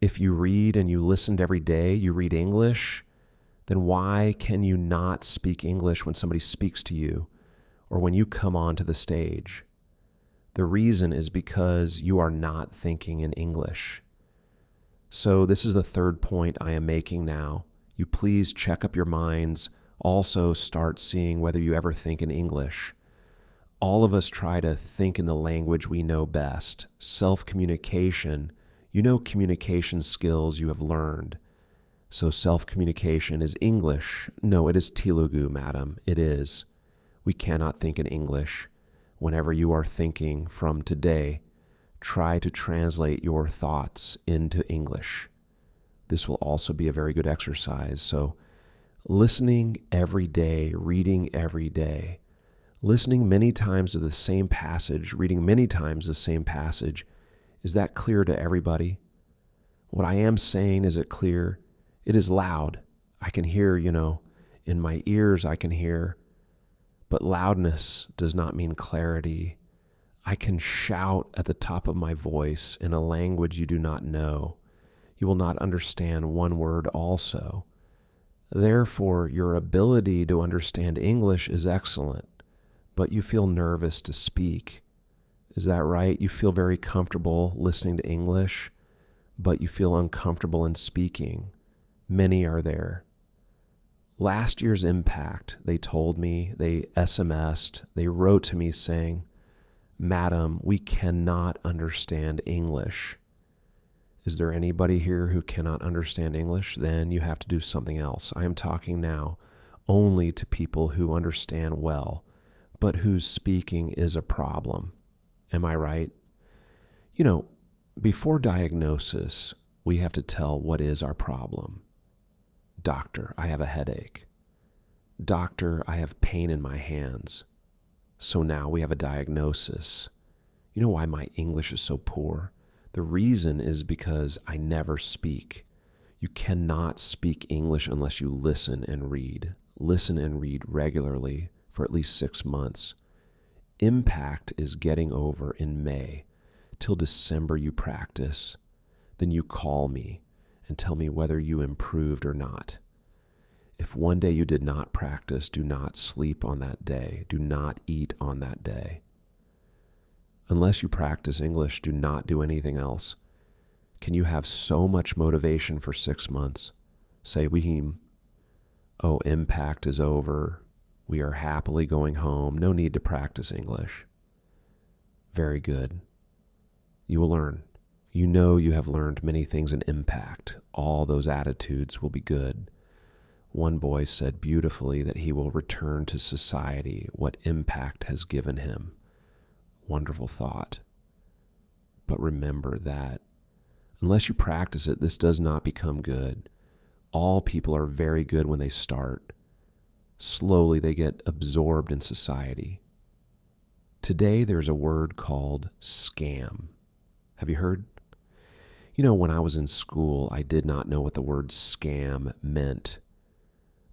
If you read and you listened every day, you read English, then why can you not speak English when somebody speaks to you or when you come onto the stage? The reason is because you are not thinking in English. So this is the third point I am making now. You please check up your minds. Also start seeing whether you ever think in English. All of us try to think in the language we know best. Self-communication, you know communication skills you have learned. So self-communication is English. No, it is Telugu, madam. It is. We cannot think in English. Whenever you are thinking from today, try to translate your thoughts into English. This will also be a very good exercise. So listening every day, reading every day, listening many times to the same passage, reading many times the same passage, is that clear to everybody? What I am saying, is it clear? It is loud. I can hear, in my ears I can hear, but loudness does not mean clarity. I can shout at the top of my voice in a language you do not know. You will not understand one word also. Therefore, your ability to understand English is excellent, but you feel nervous to speak. Is that right? You feel very comfortable listening to English, but you feel uncomfortable in speaking. Many are there. Last year's impact, they told me, they SMS'd, they wrote to me saying, "Madam, we cannot understand English." Is there anybody here who cannot understand English? Then you have to do something else. I am talking now only to people who understand well, but whose speaking is a problem. Am I right? Before diagnosis, we have to tell what is our problem. Doctor, I have a headache. Doctor, I have pain in my hands. So now we have a diagnosis. You know why my English is so poor? The reason is because I never speak. You cannot speak English unless you listen and read. Listen and read regularly for at least 6 months. Impact is getting over in May. Till December you practice. Then you call me and tell me whether you improved or not. If one day you did not practice, do not sleep on that day. Do not eat on that day. Unless you practice English, do not do anything else. Can you have so much motivation for 6 months? Say, impact is over. We are happily going home. No need to practice English. Very good. You will learn. You know you have learned many things in impact. All those attitudes will be good. One boy said beautifully that he will return to society what impact has given him. Wonderful thought. But remember that unless you practice it, this does not become good. All people are very good when they start. Slowly they get absorbed in society. Today there's a word called scam. Have you heard? When I was in school, I did not know what the word scam meant.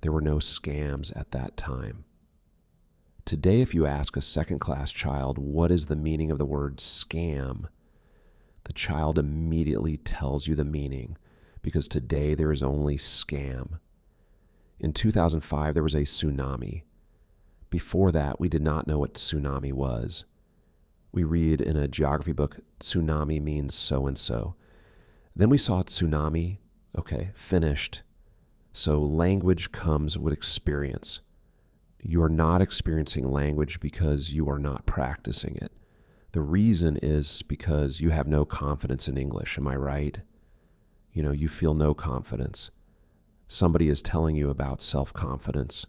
There were no scams at that time. Today, if you ask a second-class child, what is the meaning of the word scam, the child immediately tells you the meaning, because today there is only scam. In 2005, there was a tsunami. Before that, we did not know what tsunami was. We read in a geography book, tsunami means so-and-so. Then we saw tsunami, finished. So language comes with experience. You are not experiencing language because you are not practicing it. The reason is because you have no confidence in English. Am I right? You feel no confidence. Somebody is telling you about self-confidence.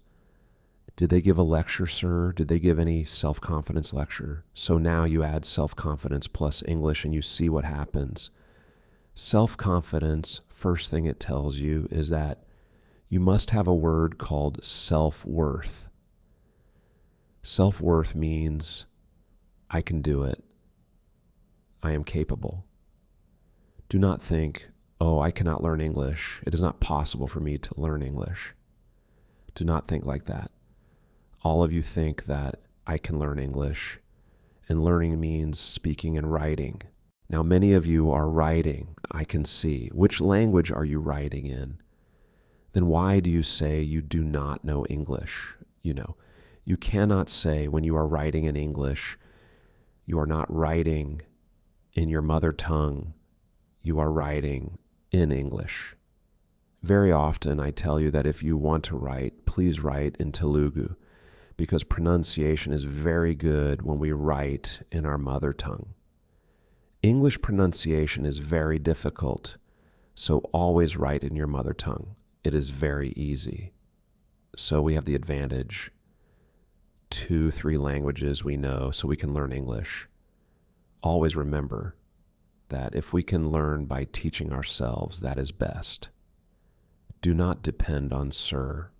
Did they give a lecture, sir? Did they give any self-confidence lecture? So now you add self-confidence plus English and you see what happens. Self-confidence, first thing it tells you is that you must have a word called self-worth. Self-worth means I can do it. I am capable. Do not think, I cannot learn English. It is not possible for me to learn English. Do not think like that. All of you think that I can learn English, and learning means speaking and writing. Now, many of you are writing, I can see. Which language are you writing in? Then why do you say you do not know English? You cannot say when you are writing in English, you are not writing in your mother tongue, you are writing in English. Very often I tell you that if you want to write, please write in Telugu, because pronunciation is very good when we write in our mother tongue. English pronunciation is very difficult, so always write in your mother tongue. It is very easy. So we have the advantage. 2-3 languages we know, so we can learn English. Always remember that if we can learn by teaching ourselves, that is best. Do not depend on Sir,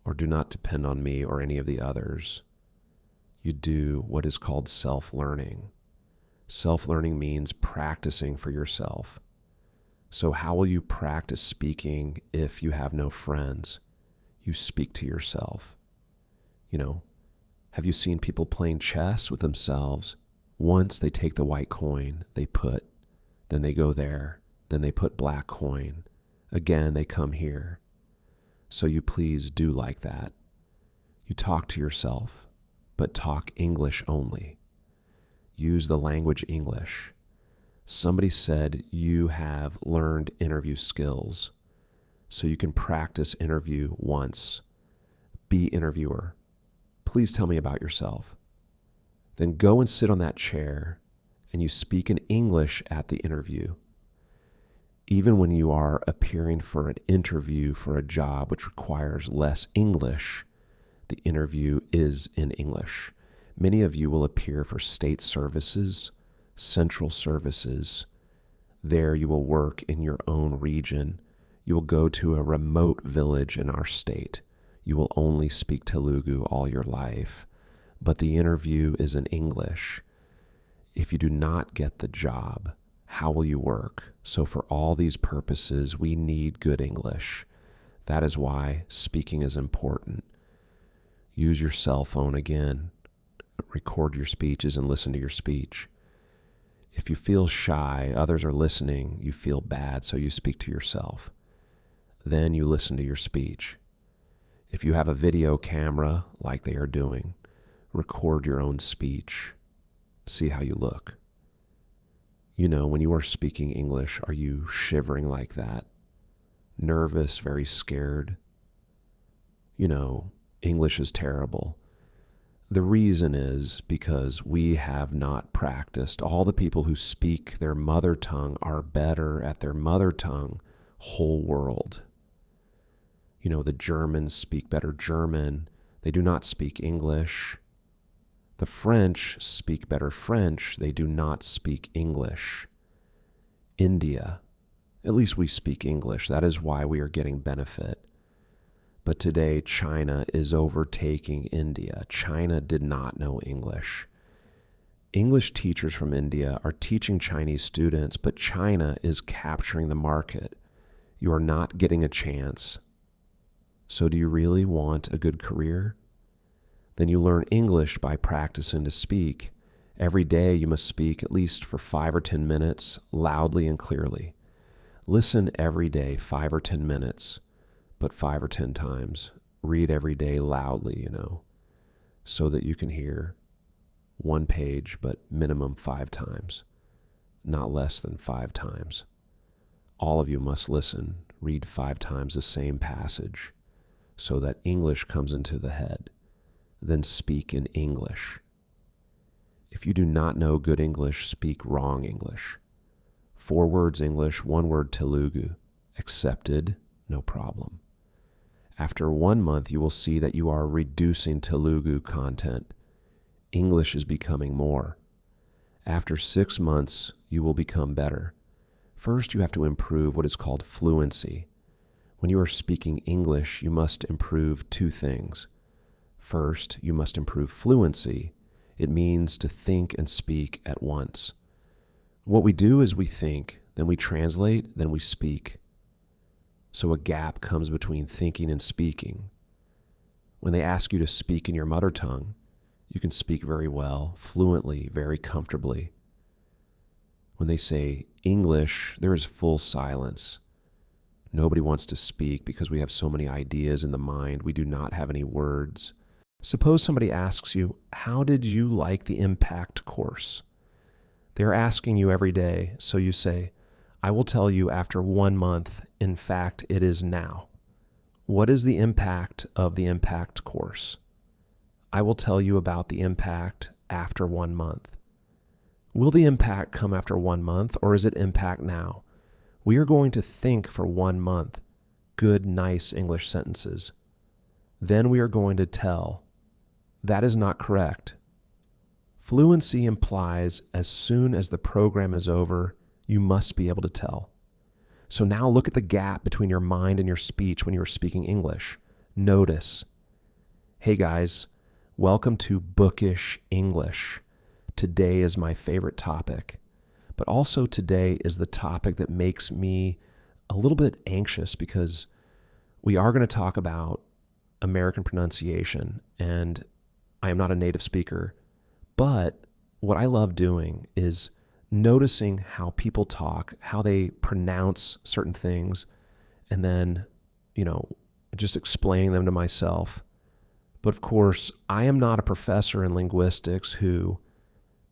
or do not depend on me or any of the others. You do what is called self-learning. Self-learning means practicing for yourself. So how will you practice speaking if you have no friends? You speak to yourself. Have you seen people playing chess with themselves? Once they take the white coin, then they go there, then they put black coin. Again, they come here. So you please do like that. You talk to yourself, but talk English only. Use the language English. Somebody said you have learned interview skills, so you can practice interview once. Be interviewer. Please tell me about yourself. Then go and sit on that chair and you speak in English at the interview. Even when you are appearing for an interview for a job which requires less English, the interview is in English. Many of you will appear for state services, central services. There you will work in your own region. You will go to a remote village in our state. You will only speak Telugu all your life, but the interview is in English. If you do not get the job, how will you work? So for all these purposes, we need good English. That is why speaking is important. Use your cell phone again. Record your speeches and listen to your speech. If you feel shy, others are listening, you feel bad, so you speak to yourself. Then you listen to your speech. If you have a video camera, like they are doing, record your own speech. See how you look. When you are speaking English, are you shivering like that? Nervous, very scared? English is terrible. The reason is because we have not practiced. All the people who speak their mother tongue are better at their mother tongue whole world. The Germans speak better German. They do not speak English. The French speak better French. They do not speak English. India, at least we speak English. That is why we are getting benefit. But today, China is overtaking India. China did not know English. English teachers from India are teaching Chinese students, but China is capturing the market. You are not getting a chance. So do you really want a good career? Then you learn English by practicing to speak. Every day you must speak at least for 5 or 10 minutes, loudly and clearly. Listen every day, 5 or 10 minutes, but 5 or 10 times. Read every day loudly, so that you can hear 1 page, but minimum 5 times, not less than 5 times. All of you must listen, read 5 times the same passage, so that English comes into the head. Then speak in English. If you do not know good English, speak wrong English. 4 words English, 1 word Telugu. Accepted, no problem. After 1 month, you will see that you are reducing Telugu content. English is becoming more. After 6 months, you will become better. First, you have to improve what is called fluency. When you are speaking English, you must improve 2 things. First, you must improve fluency. It means to think and speak at once. What we do is we think, then we translate, then we speak. So a gap comes between thinking and speaking. When they ask you to speak in your mother tongue, you can speak very well, fluently, very comfortably. When they say English, there is full silence. Nobody wants to speak because we have so many ideas in the mind. We do not have any words. Suppose somebody asks you, how did you like the impact course? They're asking you every day, so you say, I will tell you after 1 month. In fact, it is now. What is the impact of the impact course? I will tell you about the impact after 1 month. Will the impact come after 1 month, or is it impact now? We are going to think for 1 month good, nice English sentences. Then we are going to tell. That is not correct. Fluency implies as soon as the program is over, you must be able to tell. So now look at the gap between your mind and your speech when you are speaking English. Notice. Hey guys, welcome to Bookish English. Today is my favorite topic, but also today is the topic that makes me a little bit anxious because we are going to talk about American pronunciation, and I am not a native speaker, but what I love doing is noticing how people talk, how they pronounce certain things, and then, just explaining them to myself. But of course, I am not a professor in linguistics who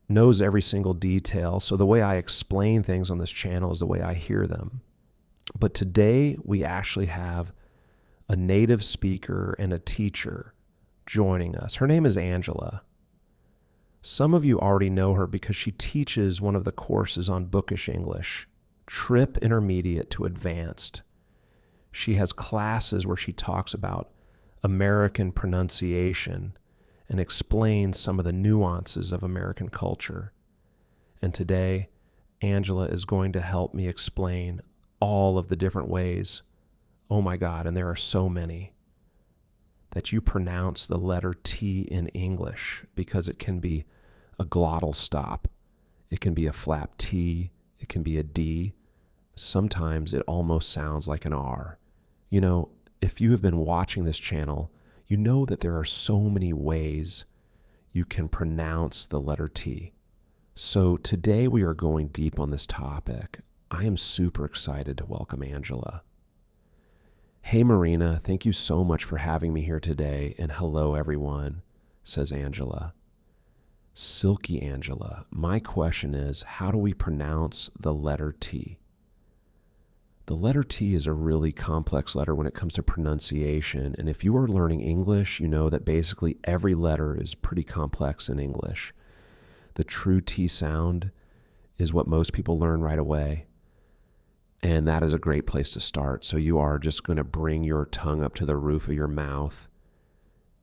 knows every single detail, so the way I explain things on this channel is the way I hear them. But today, we actually have a native speaker and a teacher joining us. Her name is Angela. Some of you already know her because she teaches one of the courses on Bookish English, Trip Intermediate to Advanced. She has classes where she talks about American pronunciation and explains some of the nuances of American culture. And today, Angela is going to help me explain all of the different ways, oh my God, and there are so many, that you pronounce the letter T in English, because it can be a glottal stop. It can be a flap T. It can be a D. Sometimes it almost sounds like an R. If you have been watching this channel, you know that there are so many ways you can pronounce the letter T. So today we are going deep on this topic. I am super excited to welcome Angela. Hey Marina, thank you so much for having me here today, and hello everyone, says Angela. Silky Angela, my question is, how do we pronounce the letter T? The letter T is a really complex letter when it comes to pronunciation, and if you are learning English, you know that basically every letter is pretty complex in English. The true T sound is what most people learn right away. And that is a great place to start. So you are just going to bring your tongue up to the roof of your mouth,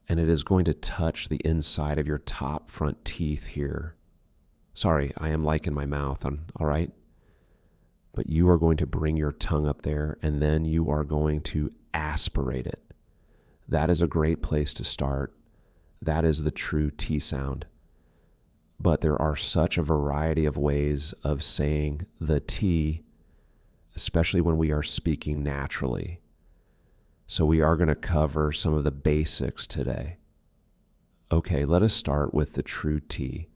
and it is going to touch the inside of your top front teeth here. Sorry, I am liking my mouth, all right? But you are going to bring your tongue up there, and then you are going to aspirate it. That is a great place to start. That is the true T sound. But there are such a variety of ways of saying the T, especially when we are speaking naturally. So we are going to cover some of the basics today. Okay, let us start with the true T.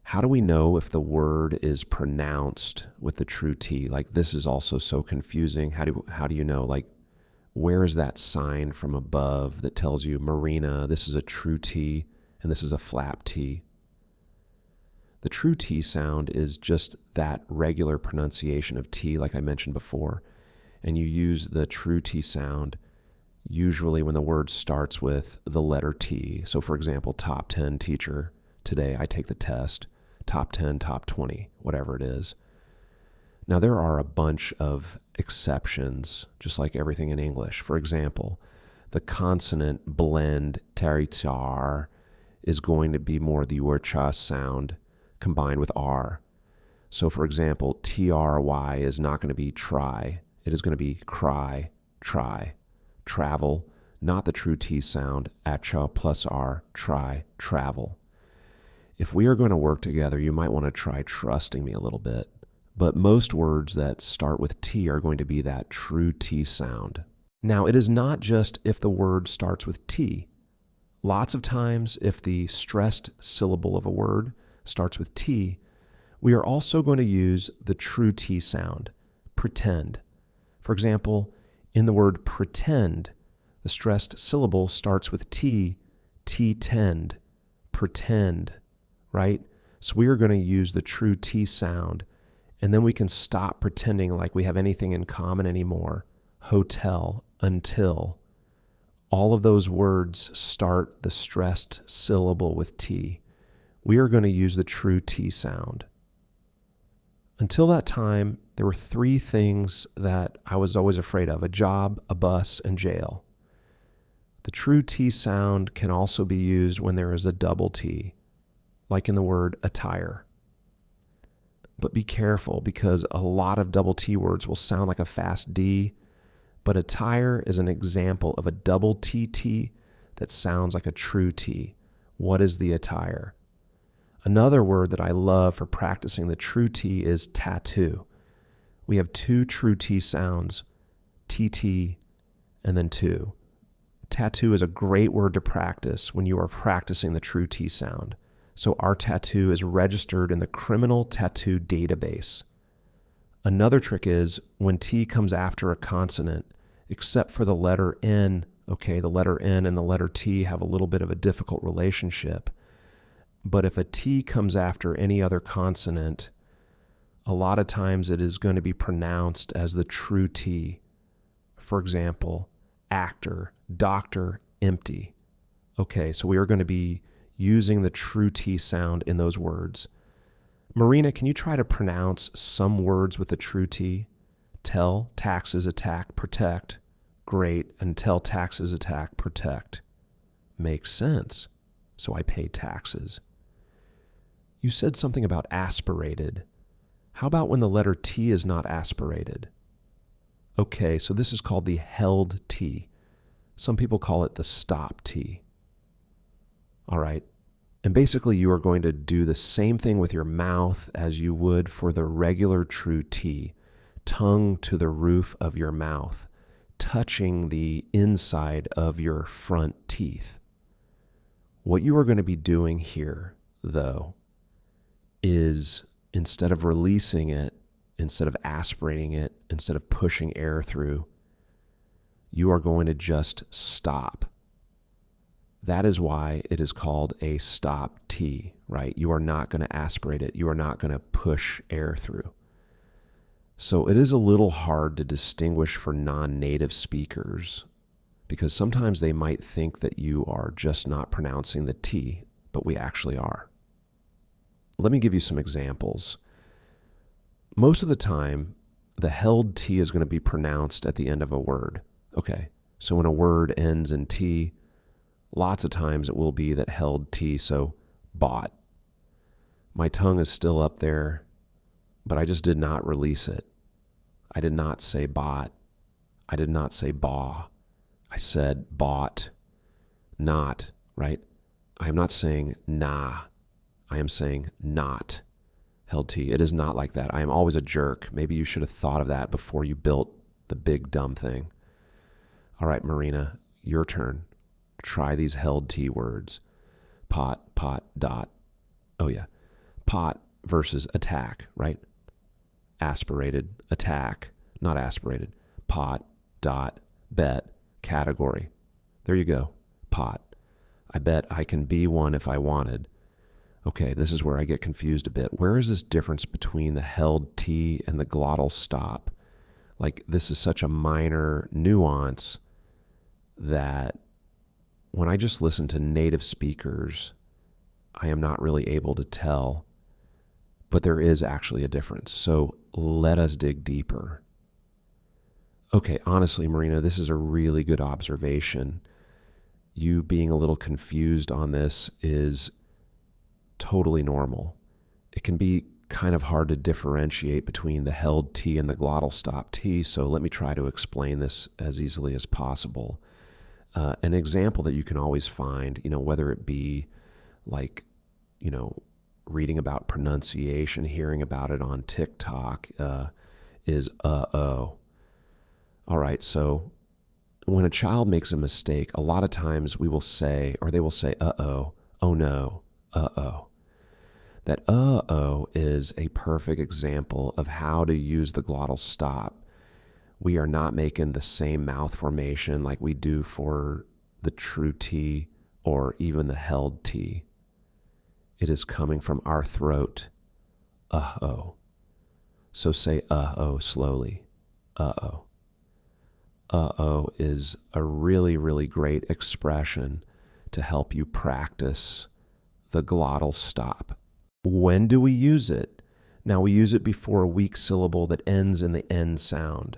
How do we know if the word is pronounced with the true T? Like, this is also so confusing. How do you know? Like, where is that sign from above that tells you, Marina, this is a true T and this is a flap T? The true T sound is just that regular pronunciation of T, like I mentioned before. And you use the true T sound usually when the word starts with the letter T. So for example, top 10 teacher, today I take the test, top 10, top 20, whatever it is. Now there are a bunch of exceptions, just like everything in English. For example, the consonant blend taritar is going to be more the urcha sound combined with R. So for example, TRY is not going to be try. It is going to be cry, try. Travel, not the true T sound, acha plus R, try, travel. If we are going to work together, you might want to try trusting me a little bit. But most words that start with T are going to be that true T sound. Now, it is not just if the word starts with T. Lots of times, if the stressed syllable of a word starts with T, We are also going to use the true T sound, pretend. For example, in the word pretend, the stressed syllable starts with T, T-tend, pretend, right? So we are going to use the true T sound, and then we can stop pretending like we have anything in common anymore. Hotel, until. All of those words start the stressed syllable with T. We are going to use the true T sound. Until that time, there were three things that I was always afraid of: a job, a bus, and jail. The true T sound can also be used when there is a double T, like in the word attire. But be careful, because a lot of double T words will sound like a fast D, but attire is an example of a double TT that sounds like a true T. What is the attire? Another word that I love for practicing the true T is tattoo. We have two true T sounds, TT and then two. Tattoo is a great word to practice when you are practicing the true T sound. So our tattoo is registered in the criminal tattoo database. Another trick is when T comes after a consonant, except for the letter N. Okay, the letter N and the letter T have a little bit of a difficult relationship. But if a T comes after any other consonant, a lot of times it is going to be pronounced as the true T. For example, actor, doctor, empty. Okay, so we are going to be using the true T sound in those words. Marina, can you try to pronounce some words with the true T? Tell, taxes, attack, protect. Great. Until taxes, attack, protect. Makes sense. So I pay taxes. You said something about aspirated. How about when the letter T is not aspirated? Okay, so this is called the held T. Some people call it the stop T. All right. And basically you are going to do the same thing with your mouth as you would for the regular true T. Tongue to the roof of your mouth, touching the inside of your front teeth. What you are going to be doing here, though, is instead of releasing it, instead of aspirating it, instead of pushing air through, you are going to just stop. That is why it is called a stop T, right? You are not going to aspirate it. You are not going to push air through. So it is a little hard to distinguish for non-native speakers, because sometimes they might think that you are just not pronouncing the T, but we actually are. Let me give you some examples. Most of the time, the held T is going to be pronounced at the end of a word. Okay, so when a word ends in T, lots of times it will be that held T, so bought. My tongue is still up there, but I just did not release it. I did not say bought. I did not say baw. I said bought, not, right? I am not saying nah. I am saying not. Held T. It is not like that. I am always a jerk. Maybe you should have thought of that before you built the big dumb thing. All right, Marina, your turn. Try these held T words. Pot, pot, dot. Oh yeah. Pot versus attack, right? Aspirated, attack, not aspirated. Pot, dot, bet, category. There you go. Pot. I bet I can be one if I wanted. Okay, this is where I get confused a bit. Where is this difference between the held T and the glottal stop? Like, this is such a minor nuance that when I just listen to native speakers, I am not really able to tell, but there is actually a difference. So let us dig deeper. Okay, honestly, Marina, this is a really good observation. You being a little confused on this is totally normal. It can be kind of hard to differentiate between the held T and the glottal stop T, so let me try to explain this as easily as possible. An example that you can always find, whether it be like, reading about pronunciation, hearing about it on TikTok, is uh-oh. All right, so when a child makes a mistake, a lot of times we will say, or they will say, uh-oh, oh no, uh-oh. That uh-oh is a perfect example of how to use the glottal stop. We are not making the same mouth formation like we do for the true T or even the held T. It is coming from our throat. Uh-oh. So say uh-oh slowly. Uh-oh. Uh-oh is a really, really great expression to help you practice the glottal stop. When do we use it? Now, we use it before a weak syllable that ends in the N sound.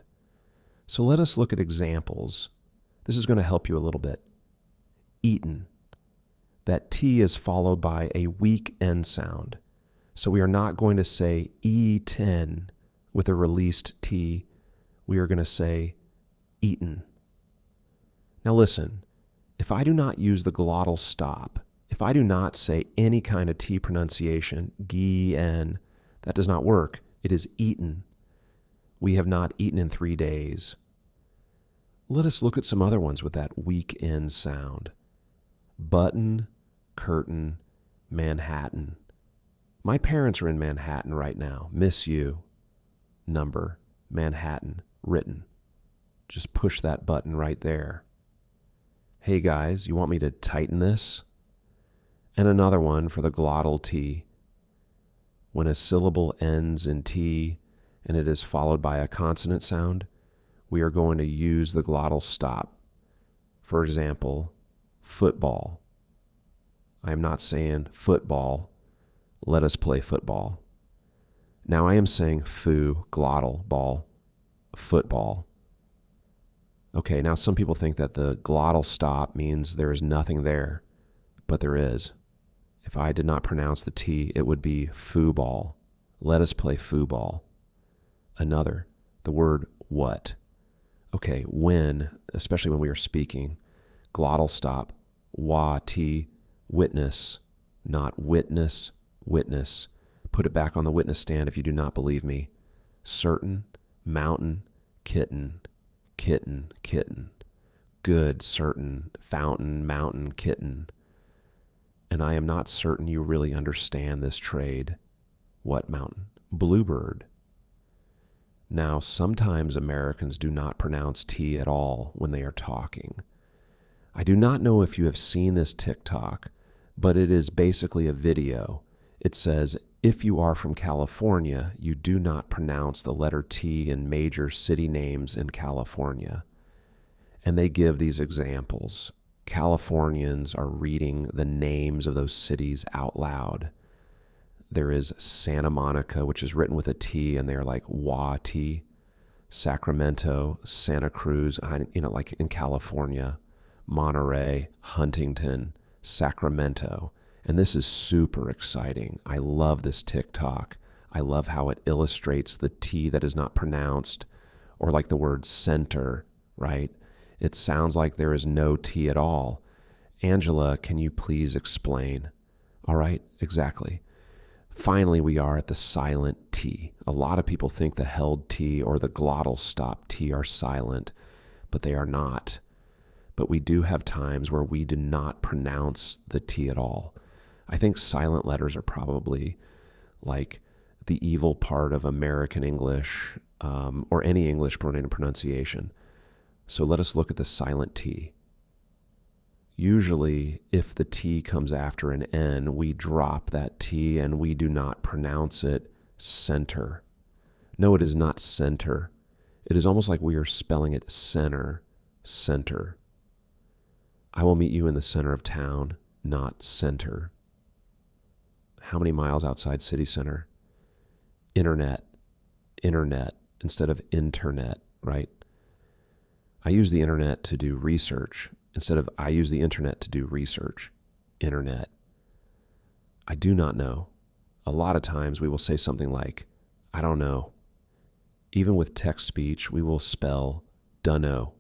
So let us look at examples. This is going to help you a little bit. Eaten. That T is followed by a weak N sound. So we are not going to say E10 with a released T. We are going to say eaten. Now listen, if I do not use the glottal stop, if I do not say any kind of T pronunciation, G-N, that does not work. It is eaten. We have not eaten in 3 days. Let us look at some other ones with that weak N sound. Button, curtain, Manhattan. My parents are in Manhattan right now. Miss you. Number, Manhattan, written. Just push that button right there. Hey guys, you want me to tighten this? And another one for the glottal T. When a syllable ends in T and it is followed by a consonant sound, we are going to use the glottal stop. For example, football. I am not saying football. Let us play football. Now I am saying foo, glottal, ball, football. Okay, now some people think that the glottal stop means there is nothing there, but there is. If I did not pronounce the T, it would be fooball. Let us play fooball. Another, the word what. Okay, when, especially when we are speaking, glottal stop, wa, T, witness, not witness, witness. Put it back on the witness stand if you do not believe me. Certain, mountain, kitten, kitten, kitten. Good, certain, fountain, mountain, kitten. And I am not certain you really understand this trade. What mountain? Bluebird. Now, sometimes Americans do not pronounce T at all when they are talking. I do not know if you have seen this TikTok, but it is basically a video. It says, if you are from California, you do not pronounce the letter T in major city names in California. And they give these examples. Californians are reading the names of those cities out loud. There is Santa Monica, which is written with a T, and they're like Wa-T. Sacramento, Santa Cruz, like in California. Monterey, Huntington, Sacramento. And this is super exciting. I love this TikTok. I love how it illustrates the T that is not pronounced, or like the word center, right? It sounds like there is no T at all. Angela, can you please explain? All right, exactly. Finally, we are at the silent T. A lot of people think the held T or the glottal stop T are silent, but they are not. But we do have times where we do not pronounce the T at all. I think silent letters are probably like the evil part of American English or any English pronunciation. So let us look at the silent T. Usually, if the T comes after an N, we drop that T and we do not pronounce it center. No, it is not center. It is almost like we are spelling it center, center. I will meet you in the center of town, not center. How many miles outside city center? Internet, internet, instead of internet, right? I use the internet to do research instead of I use the internet to do research. Internet. I do not know. A lot of times we will say something like, I don't know. Even with text speech, we will spell dunno,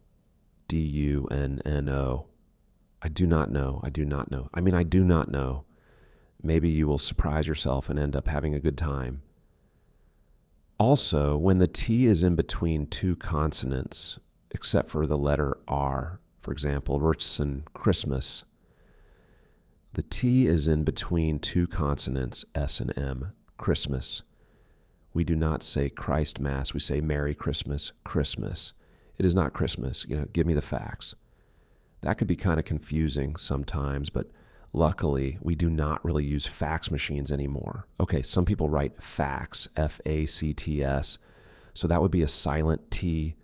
D-U-N-N-O. I do not know. I do not know. I do not know. Maybe you will surprise yourself and end up having a good time. Also, when the T is in between two consonants, except for the letter R, for example, Christmas, The T is in between two consonants, S and M. Christmas. We do not say Christ Mass. We say Merry Christmas, Christmas. It is not Christmas. Give me the facts. That could be kind of confusing sometimes, but luckily we do not really use fax machines anymore. Okay, some people write fax, F-A-C-T-S. So that would be a silent T.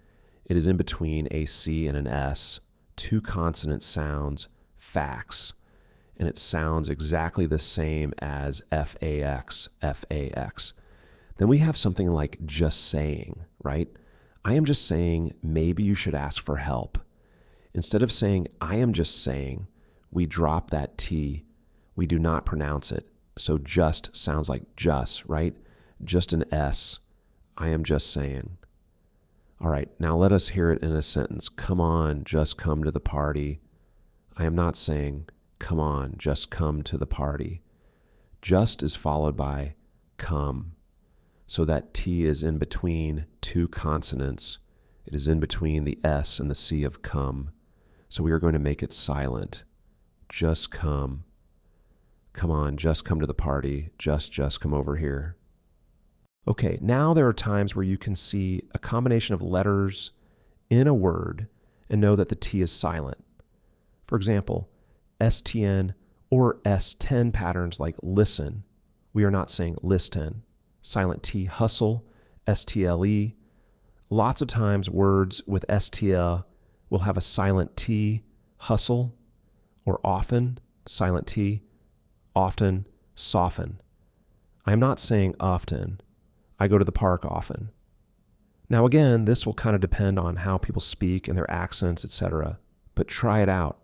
It is in between a C and an S. Two consonant sounds, fax. And it sounds exactly the same as F-A-X, F-A-X. Then we have something like just saying, right? I am just saying, maybe you should ask for help. Instead of saying, I am just saying, we drop that T. We do not pronounce it. So just sounds like just, right? Just an S. I am just saying. All right, now let us hear it in a sentence. Come on, just come to the party. I am not saying, come on, just come to the party. Just is followed by come. So that T is in between two consonants. It is in between the S and the C of come. So we are going to make it silent. Just come. Come on, just come to the party. Just come over here. Okay, now there are times where you can see a combination of letters in a word and know that the T is silent. For example, STN or S10 patterns like listen. We are not saying listen. Silent T, hustle, STLE. Lots of times words with STL will have a silent T, hustle, or often, silent T, often, soften. I am not saying often. I go to the park often. Now again, this will kind of depend on how people speak and their accents, etc. But try it out.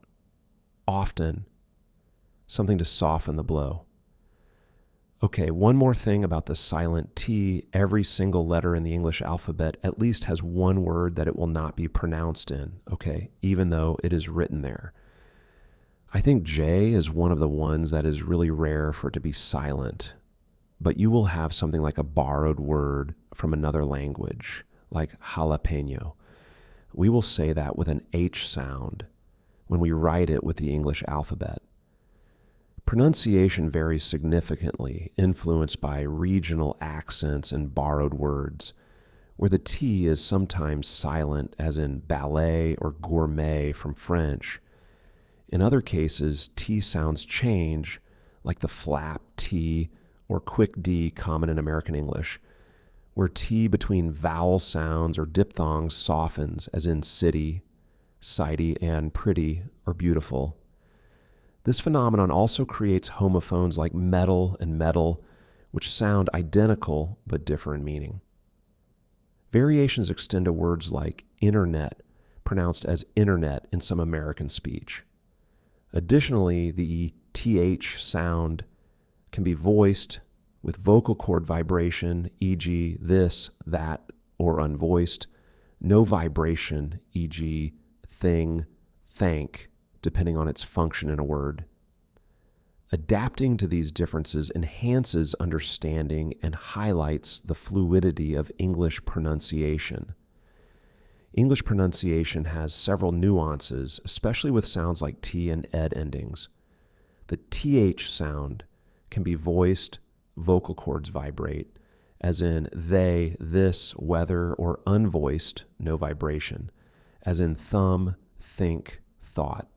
Often. Something to soften the blow. Okay, one more thing about the silent T. Every single letter in the English alphabet at least has one word that it will not be pronounced in, okay, even though it is written there. I think J is one of the ones that is really rare for it to be silent, but you will have something like a borrowed word from another language, like jalapeno. We will say that with an H sound when we write it with the English alphabet. Pronunciation varies significantly, influenced by regional accents and borrowed words, where the T is sometimes silent, as in ballet or gourmet from French. In other cases, T sounds change, like the flap T or quick D common in American English, where T between vowel sounds or diphthongs softens, as in city, sidey, and pretty or beautiful. This phenomenon also creates homophones like metal and metal, which sound identical but differ in meaning. Variations extend to words like internet, pronounced as internet in some American speech. Additionally, the TH sound can be voiced with vocal cord vibration, e.g. this, that, or unvoiced, no vibration, e.g. thing, thank, depending on its function in a word. Adapting to these differences enhances understanding and highlights the fluidity of English pronunciation. English pronunciation has several nuances, especially with sounds like T and ed endings. The TH sound can be voiced, vocal cords vibrate, as in they, this, whether, or unvoiced, no vibration, as in thumb, think, thought.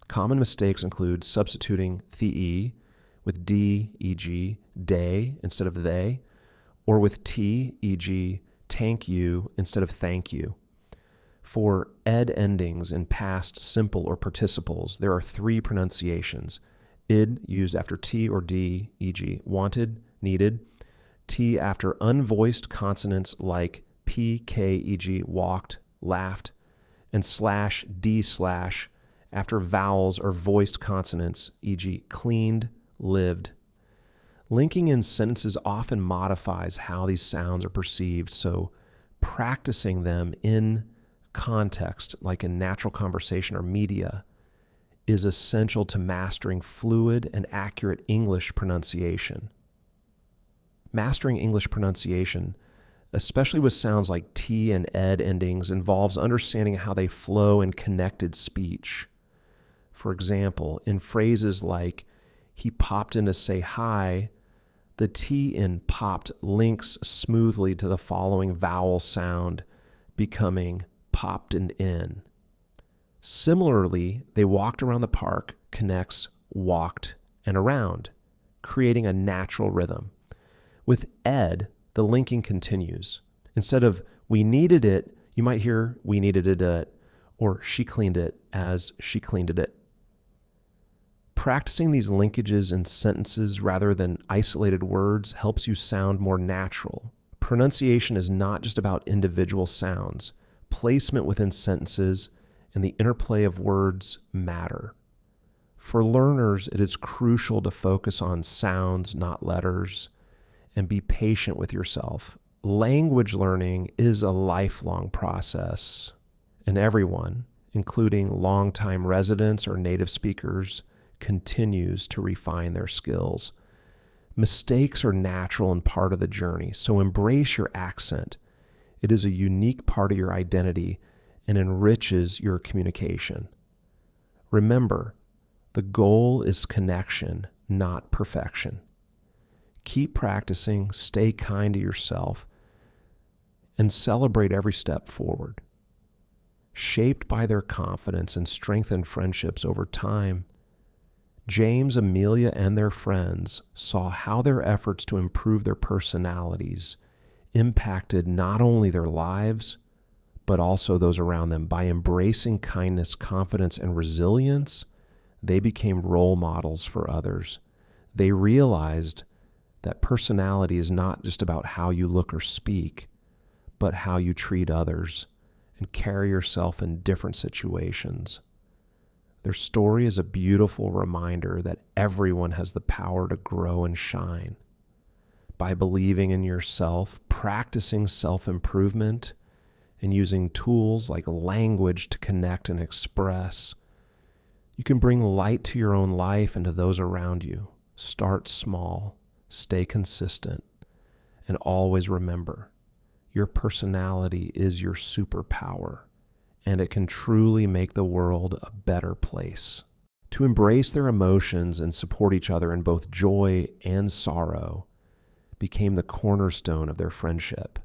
Common mistakes include substituting the with D, e.g., day, instead of they, or with T, e.g., tank you, instead of thank you. For ed endings in past simple or participles, there are three pronunciations. Id, used after T or D, e.g., wanted, needed. T after unvoiced consonants like P, K, e.g., walked, laughed. And slash, D slash, after vowels or voiced consonants, e.g., cleaned, lived. Linking in sentences often modifies how these sounds are perceived, so practicing them in context, like in natural conversation or media, is essential to mastering fluid and accurate English pronunciation. Mastering English pronunciation, especially with sounds like T and ed endings, involves understanding how they flow in connected speech. For example, in phrases like, he popped in to say hi, the T in popped links smoothly to the following vowel sound, becoming popped and in. Similarly, they walked around the park connects walked and around, creating a natural rhythm. With Ed, the linking continues. Instead of we needed it, you might hear we needed it, or she cleaned it as she cleaned it. Practicing these linkages in sentences rather than isolated words helps you sound more natural. Pronunciation is not just about individual sounds. Placement within sentences and the interplay of words matter. For learners, it is crucial to focus on sounds, not letters, and be patient with yourself. Language learning is a lifelong process, and everyone, including longtime residents or native speakers, continues to refine their skills. Mistakes are natural and part of the journey, so embrace your accent. It is a unique part of your identity and enriches your communication. Remember, the goal is connection, not perfection. Keep practicing, stay kind to yourself, and celebrate every step forward. Shaped by their confidence and strengthened friendships over time, James, Amelia, and their friends saw how their efforts to improve their personalities impacted not only their lives, but also those around them. By embracing kindness, confidence, and resilience, they became role models for others. They realized that personality is not just about how you look or speak, but how you treat others and carry yourself in different situations. Their story is a beautiful reminder that everyone has the power to grow and shine. By believing in yourself, practicing self-improvement, and using tools like language to connect and express, you can bring light to your own life and to those around you. Start small, stay consistent, and always remember, your personality is your superpower, and it can truly make the world a better place. To embrace their emotions and support each other in both joy and sorrow became the cornerstone of their friendship.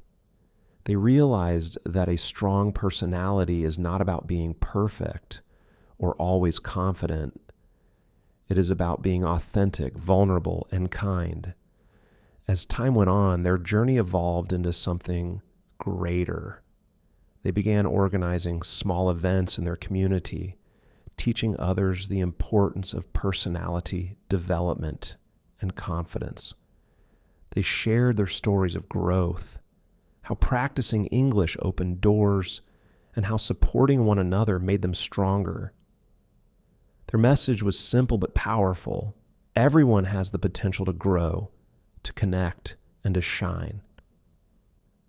They realized that a strong personality is not about being perfect or always confident. It is about being authentic, vulnerable, and kind. As time went on, their journey evolved into something greater. They began organizing small events in their community, teaching others the importance of personality development and confidence. They shared their stories of growth, how practicing English opened doors, and how supporting one another made them stronger. Their message was simple but powerful. Everyone has the potential to grow, to connect, and to shine.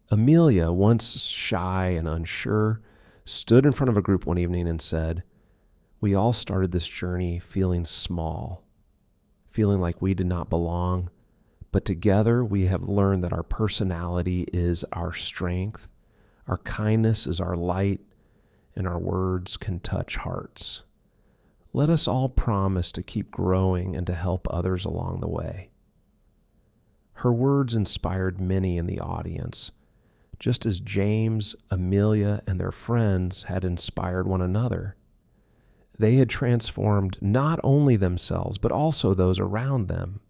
Amelia, once shy and unsure, stood in front of a group one evening and said, "We all started this journey feeling small, feeling like we did not belong, but together we have learned that our personality is our strength, our kindness is our light, and our words can touch hearts. Let us all promise to keep growing and to help others along the way." Her words inspired many in the audience, just as James, Amelia, and their friends had inspired one another. They had transformed not only themselves, but also those around them,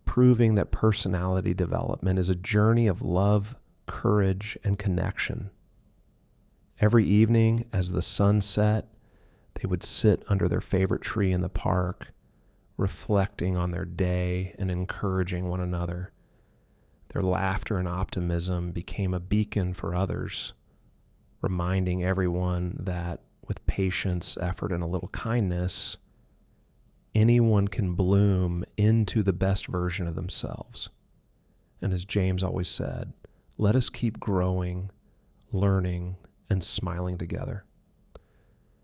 proving that personality development is a journey of love, courage, and connection. Every evening, as the sun set, they would sit under their favorite tree in the park, reflecting on their day and encouraging one another. Their laughter and optimism became a beacon for others, reminding everyone that with patience, effort, and a little kindness, anyone can bloom into the best version of themselves. And as James always said, let us keep growing, learning, and smiling together.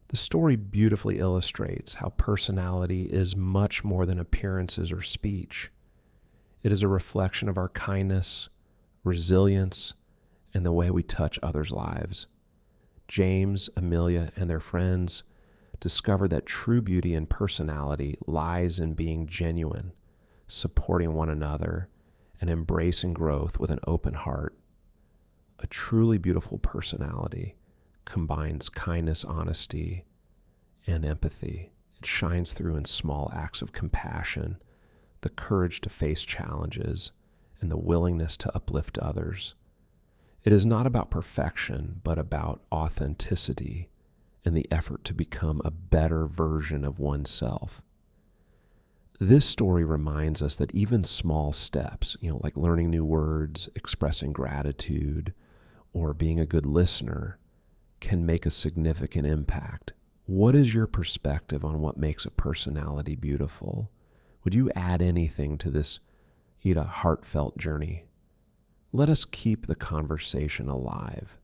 The story beautifully illustrates how personality is much more than appearances or speech. It is a reflection of our kindness, resilience, and the way we touch others' lives. James, Amelia, and their friends discovered that true beauty and personality lies in being genuine, supporting one another, and embracing growth with an open heart. A truly beautiful personality combines kindness, honesty, and empathy. It shines through in small acts of compassion, the courage to face challenges, and the willingness to uplift others. It is not about perfection, but about authenticity and the effort to become a better version of oneself. This story reminds us that even small steps, like learning new words, expressing gratitude, or being a good listener, can make a significant impact. What is your perspective on what makes a personality beautiful? Would you add anything to this heartfelt journey? Let us keep the conversation alive.